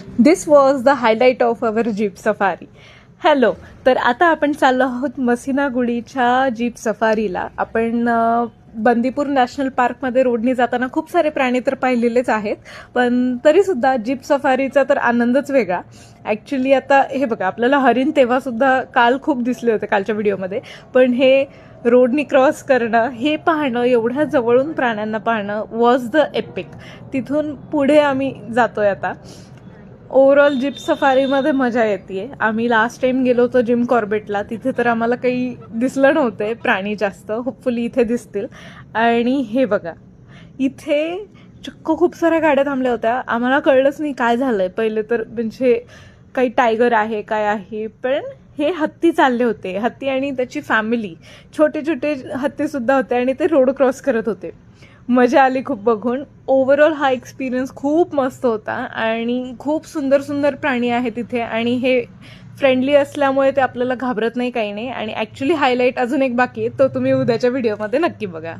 This was the highlight of our jeep safari. Hello. तर आता आपण चाललो आहोत मसिनागुडीच्या जीप सफारीला. आपण बंदीपूर नॅशनल पार्कमध्ये रोडनी जाताना खूप सारे प्राणी तर पाहिलेलेच आहेत, पण तरीसुद्धा जीप सफारीचा तर आनंदच वेगळा. ॲक्च्युली आता हे बघा, आपल्याला हरिण तेव्हासुद्धा काल खूप दिसले होते कालच्या व्हिडिओमध्ये, पण हे रोडनी क्रॉस करणं, हे पाहणं, एवढ्या जवळून प्राण्यांना पाहणं वॉज द एपिक. तिथून पुढे आम्ही जातोय आता. ओव्हरऑल जीप सफारीमध्ये मजा येते. आम्ही लास्ट टाइम गेलो होतो जिम कॉर्बेटला, तिथे तर आम्हाला काही दिसलं नव्हते प्राणी जास्त. होपफुली इथे दिसतील. आणि हे बघा, इथे चक्क खूप साऱ्या गाड्या थांबल्या होत्या. आम्हाला कळलंच नाही काय झालंय. पहिले तर म्हणजे काही टायगर आहे काय आहे, पण हे हत्ती चालले होते. हत्ती आणि त्याची फॅमिली, छोटे छोटे हत्तीसुद्धा होते आणि ते रोड क्रॉस करत होते. मजा आली खूप बघून. ओव्हरऑल हा एक्सपिरियन्स खूप मस्त होता आणि खूप सुंदर सुंदर प्राणी आहेत तिथे आणि हे फ्रेंडली असल्यामुळे ते आपल्याला घाबरत नाही, काही नाही. आणि ॲक्च्युली हायलाईट अजून एक बाकी आहे, तो तुम्ही उद्याच्या व्हिडिओमध्ये नक्की बघा.